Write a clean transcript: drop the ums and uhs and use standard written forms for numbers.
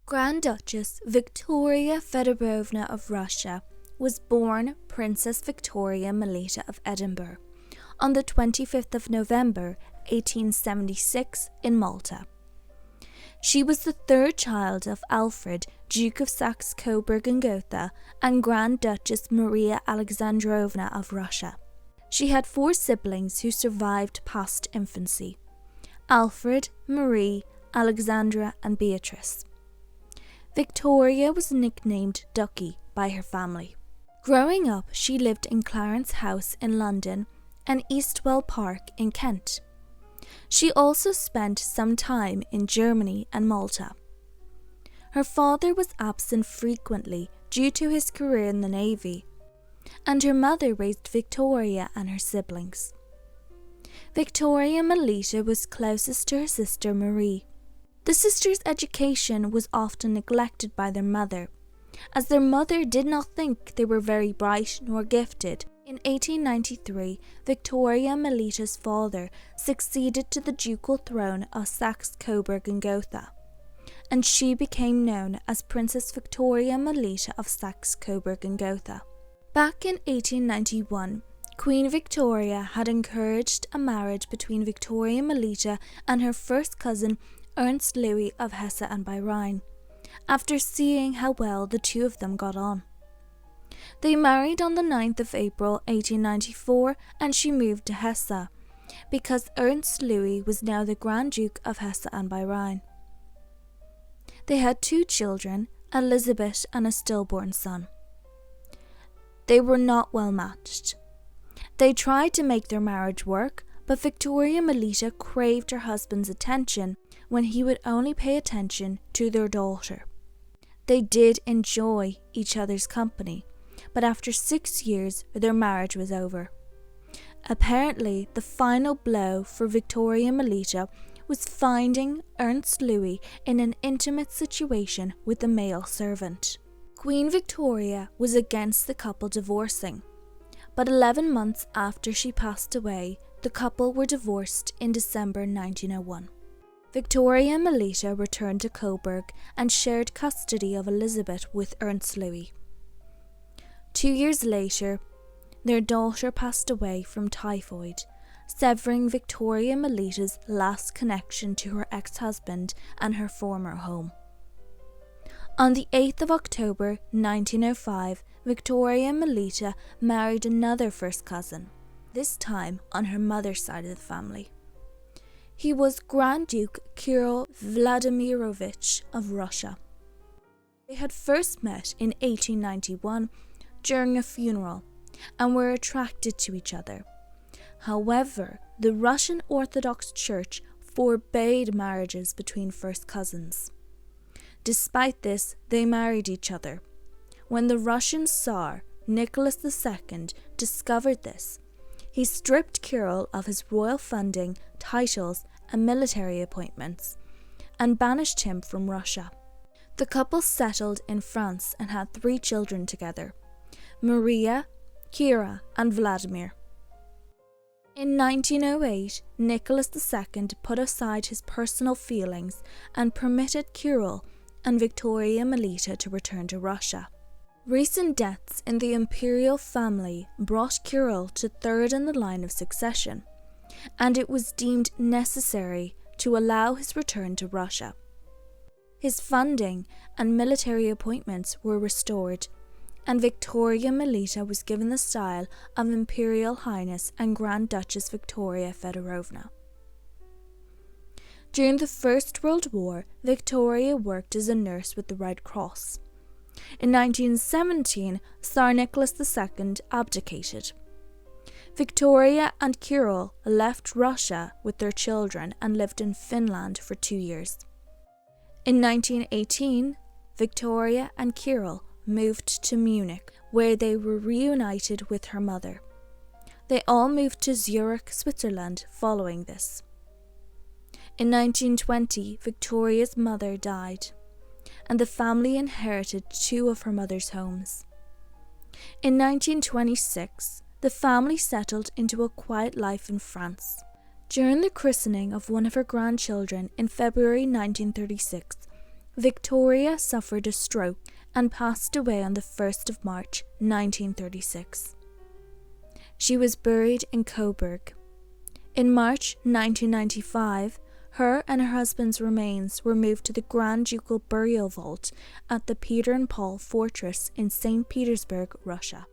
Grand Duchess Victoria Feodorovna of Russia was born Princess Victoria Melita of Edinburgh on the 25th of November 1876 in Malta. She was the third child of Alfred, Duke of Saxe-Coburg and Gotha, and Grand Duchess Maria Alexandrovna of Russia. She had 4 siblings who survived past infancy: Alfred, Marie, Alexandra and Beatrice. Victoria was nicknamed Ducky by her family. Growing up, she lived in Clarence House in London and Eastwell Park in Kent. She also spent some time in Germany and Malta. Her father was absent frequently due to his career in the Navy, and her mother raised Victoria and her siblings. Victoria Melita was closest to her sister Marie. The sisters' education was often neglected by their mother, as their mother did not think they were very bright nor gifted. In 1893, Victoria Melita's father succeeded to the ducal throne of Saxe-Coburg and Gotha, and she became known as Princess Victoria Melita of Saxe-Coburg and Gotha. Back in 1891, Queen Victoria had encouraged a marriage between Victoria Melita and her first cousin Ernest Louis of Hesse and by Rhine, after seeing how well the two of them got on. They married on the 9th of April 1894, and she moved to Hesse, because Ernst Louis was now the Grand Duke of Hesse and by Rhine. They had 2 children, Elizabeth and a stillborn son. They were not well matched. They tried to make their marriage work, but Victoria Melita craved her husband's attention when he would only pay attention to their daughter. They did enjoy each other's company, but after 6 years their marriage was over. Apparently, the final blow for Victoria Melita was finding Ernst Louis in an intimate situation with a male servant. Queen Victoria was against the couple divorcing, but 11 months after she passed away, the couple were divorced in December 1901. Victoria Melita returned to Coburg and shared custody of Elizabeth with Ernst Louis. 2 years later, their daughter passed away from typhoid, severing Victoria Melita's last connection to her ex-husband and her former home. On the 8th of October 1905, Victoria Melita married another first cousin, this time on her mother's side of the family. He was Grand Duke Kirill Vladimirovich of Russia. They had first met in 1891 during a funeral and were attracted to each other. However, the Russian Orthodox Church forbade marriages between first cousins. Despite this, they married each other. When the Russian Tsar, Nicholas II, discovered this, he stripped Kirill of his royal funding, titles, and military appointments, and banished him from Russia. The couple settled in France and had 3 children together: Maria, Kira, and Vladimir. In 1908, Nicholas II put aside his personal feelings and permitted Kirill and Victoria Melita to return to Russia. Recent deaths in the imperial family brought Kirill to 3rd in the line of succession, and it was deemed necessary to allow his return to Russia. His funding and military appointments were restored, and Victoria Melita was given the style of Imperial Highness and Grand Duchess Victoria Feodorovna. During the First World War, Victoria worked as a nurse with the Red Cross. In 1917, Tsar Nicholas II abdicated. Victoria and Kirill left Russia with their children and lived in Finland for 2 years. In 1918, Victoria and Kirill moved to Munich, where they were reunited with her mother. They all moved to Zurich, Switzerland following this. In 1920, Victoria's mother died, and the family inherited 2 of her mother's homes. In 1926, the family settled into a quiet life in France. During the christening of one of her grandchildren in February 1936, Victoria suffered a stroke and passed away on the 1st of March 1936. She was buried in Coburg. In March 1995, her and her husband's remains were moved to the Grand Ducal Burial Vault at the Peter and Paul Fortress in St. Petersburg, Russia.